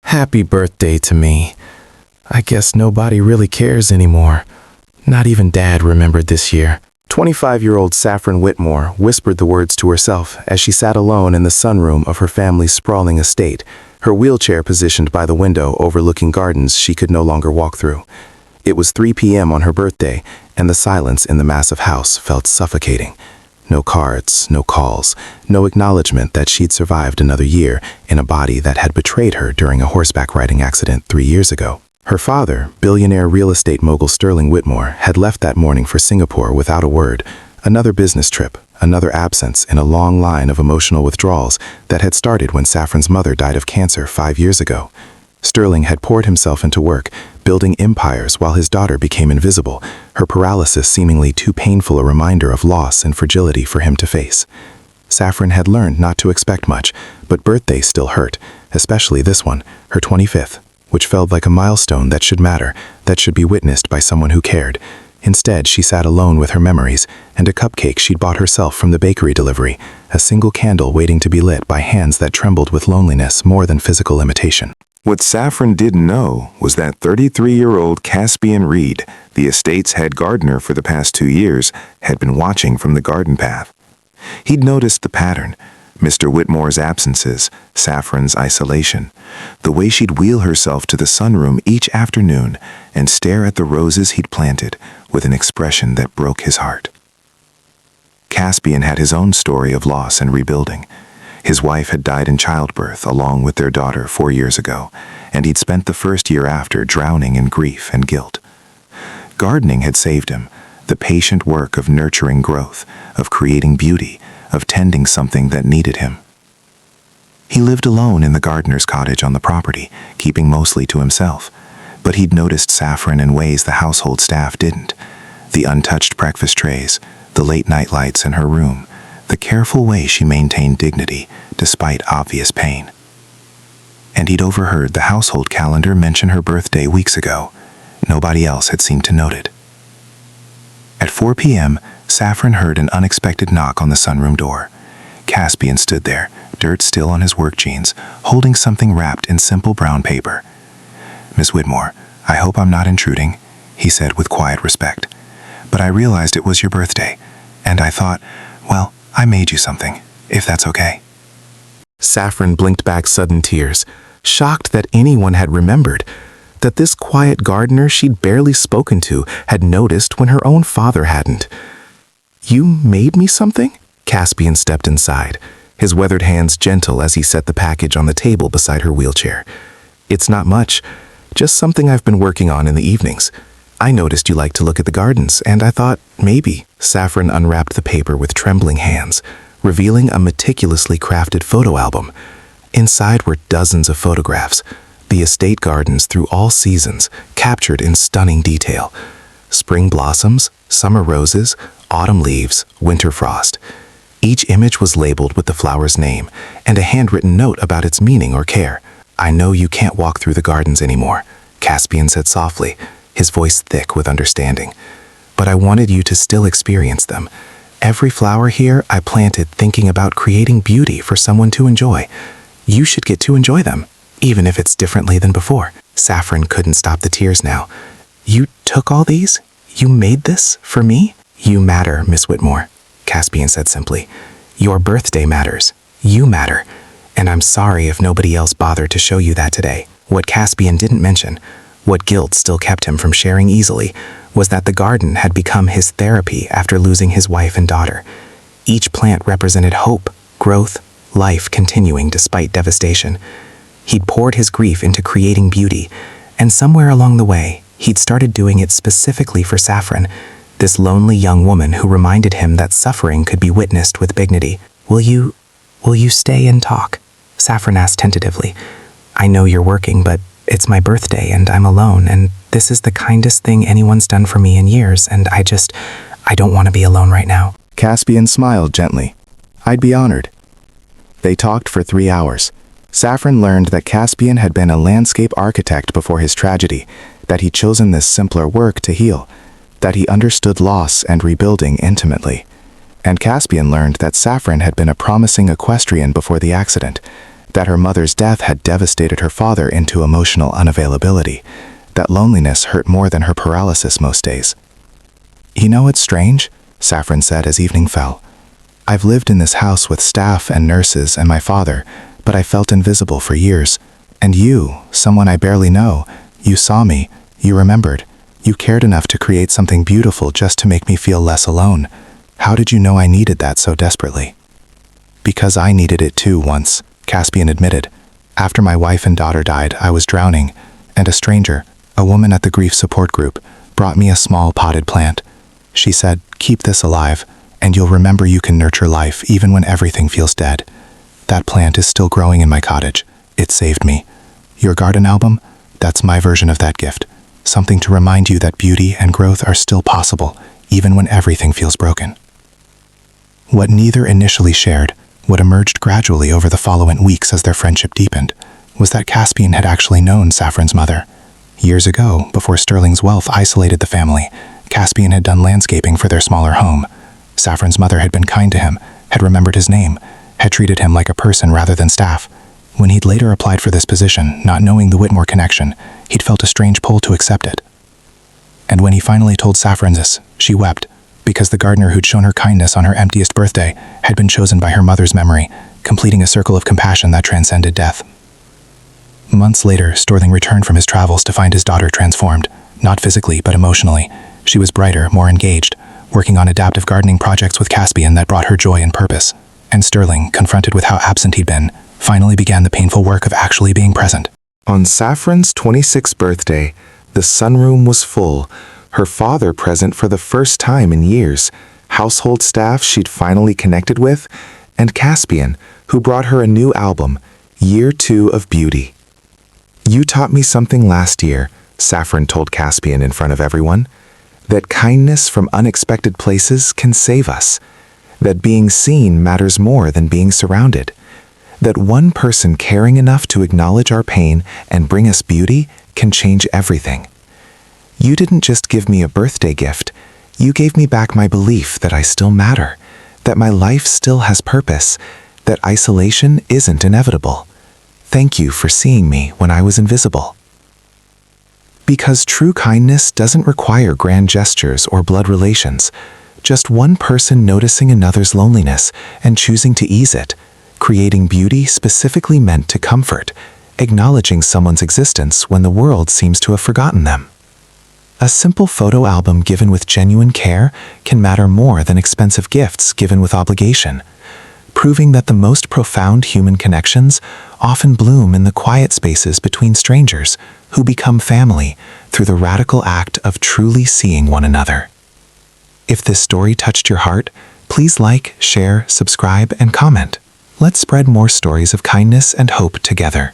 Happy birthday to me. I guess nobody really cares anymore. Not even Dad remembered this year. 25-year-old Saffron Whitmore whispered the words to herself as she sat alone in the sunroom of her family's sprawling estate, her wheelchair positioned by the window overlooking gardens she could no longer walk through. It was 3 p.m. on her birthday, and the silence in the massive house felt suffocating. No cards, no calls, no acknowledgement that she'd survived another year in a body that had betrayed her during a horseback riding accident 3 years ago. Her father, billionaire real estate mogul Sterling Whitmore, had left that morning for Singapore without a word. Another business trip, another absence in a long line of emotional withdrawals that had started when Saffron's mother died of cancer 5 years ago. Sterling had poured himself into work, building empires while his daughter became invisible, her paralysis seemingly too painful a reminder of loss and fragility for him to face. Saffron had learned not to expect much, but birthdays still hurt, especially this one, her 25th. Which felt like a milestone that should matter, that should be witnessed by someone who cared. Instead, she sat alone with her memories and a cupcake she'd bought herself from the bakery delivery, a single candle waiting to be lit by hands that trembled with loneliness more than physical limitation. What Saffron didn't know was that 33-year-old Caspian Reed, the estate's head gardener for the past 2 years, had been watching from the garden path. He'd noticed the pattern. Mr. Whitmore's absences, Saffron's isolation, the way she'd wheel herself to the sunroom each afternoon and stare at the roses he'd planted with an expression that broke his heart. Caspian had his own story of loss and rebuilding. His wife had died in childbirth along with their daughter 4 years ago, and he'd spent the first year after drowning in grief and guilt. Gardening had saved him, the patient work of nurturing growth, of creating beauty, of tending something that needed him. He lived alone in the gardener's cottage on the property, keeping mostly to himself, but he'd noticed Saffron in ways the household staff didn't. The untouched breakfast trays, the late-night lights in her room, the careful way she maintained dignity despite obvious pain. And he'd overheard the household calendar mention her birthday weeks ago. Nobody else had seemed to note it. At 4 p.m., Saffron heard an unexpected knock on the sunroom door. Caspian stood there, dirt still on his work jeans, holding something wrapped in simple brown paper. "Miss Whitmore, I hope I'm not intruding," he said with quiet respect. "But I realized it was your birthday, and I thought, well, I made you something, if that's okay." Saffron blinked back sudden tears, shocked that anyone had remembered, that this quiet gardener she'd barely spoken to had noticed when her own father hadn't. "You made me something?" Caspian stepped inside, his weathered hands gentle as he set the package on the table beside her wheelchair. "It's not much, just something I've been working on in the evenings. I noticed you like to look at the gardens, and I thought, maybe." Saffron unwrapped the paper with trembling hands, revealing a meticulously crafted photo album. Inside were dozens of photographs, the estate gardens through all seasons, captured in stunning detail. Spring blossoms, summer roses, autumn leaves, winter frost. Each image was labeled with the flower's name and a handwritten note about its meaning or care. "I know you can't walk through the gardens anymore," Caspian said softly, his voice thick with understanding. "But I wanted you to still experience them. Every flower here I planted thinking about creating beauty for someone to enjoy. You should get to enjoy them, even if it's differently than before." Saffron couldn't stop the tears now. "You took all these? You made this for me?" "You matter, Miss Whitmore," Caspian said simply. "Your birthday matters. You matter. And I'm sorry if nobody else bothered to show you that today." What Caspian didn't mention, what guilt still kept him from sharing easily, was that the garden had become his therapy after losing his wife and daughter. Each plant represented hope, growth, life continuing despite devastation. He'd poured his grief into creating beauty, and somewhere along the way, he'd started doing it specifically for Saffron, this lonely young woman who reminded him that suffering could be witnessed with dignity. Will you stay and talk?" Saffron asked tentatively. "I know you're working, but it's my birthday and I'm alone, and this is the kindest thing anyone's done for me in years, and I don't want to be alone right now." Caspian smiled gently. "I'd be honored." They talked for 3 hours. Saffron learned that Caspian had been a landscape architect before his tragedy, that he'd chosen this simpler work to heal, that he understood loss and rebuilding intimately. And Caspian learned that Saffron had been a promising equestrian before the accident, that her mother's death had devastated her father into emotional unavailability, that loneliness hurt more than her paralysis most days. "You know what's strange?" Saffron said as evening fell. "I've lived in this house with staff and nurses and my father, but I felt invisible for years. And you, someone I barely know, you saw me, you remembered, you cared enough to create something beautiful just to make me feel less alone. How did you know I needed that so desperately?" "Because I needed it too once," Caspian admitted. "After my wife and daughter died, I was drowning, and a stranger, a woman at the grief support group, brought me a small potted plant. She said, 'Keep this alive, and you'll remember you can nurture life even when everything feels dead.' That plant is still growing in my cottage. It saved me. Your garden album? That's my version of that gift. Something to remind you that beauty and growth are still possible, even when everything feels broken." What neither initially shared, what emerged gradually over the following weeks as their friendship deepened, was that Caspian had actually known Saffron's mother. Years ago, before Sterling's wealth isolated the family, Caspian had done landscaping for their smaller home. Saffron's mother had been kind to him, had remembered his name, had treated him like a person rather than staff. When he'd later applied for this position, not knowing the Whitmore connection, he'd felt a strange pull to accept it. And when he finally told Saffron this, she wept, because the gardener who'd shown her kindness on her emptiest birthday had been chosen by her mother's memory, completing a circle of compassion that transcended death. Months later, Sterling returned from his travels to find his daughter transformed, not physically but emotionally. She was brighter, more engaged, working on adaptive gardening projects with Caspian that brought her joy and purpose. And Sterling, confronted with how absent he'd been, finally began the painful work of actually being present. On Saffron's 26th birthday, the sunroom was full, her father present for the first time in years, household staff she'd finally connected with, and Caspian, who brought her a new album, Year 2 of Beauty. "You taught me something last year," Saffron told Caspian in front of everyone, "that kindness from unexpected places can save us, that being seen matters more than being surrounded, that one person caring enough to acknowledge our pain and bring us beauty can change everything. You didn't just give me a birthday gift, you gave me back my belief that I still matter, that my life still has purpose, that isolation isn't inevitable. Thank you for seeing me when I was invisible." Because true kindness doesn't require grand gestures or blood relations, just one person noticing another's loneliness and choosing to ease it, creating beauty specifically meant to comfort, acknowledging someone's existence when the world seems to have forgotten them. A simple photo album given with genuine care can matter more than expensive gifts given with obligation, proving that the most profound human connections often bloom in the quiet spaces between strangers who become family through the radical act of truly seeing one another. If this story touched your heart, please like, share, subscribe, and comment. Let's spread more stories of kindness and hope together.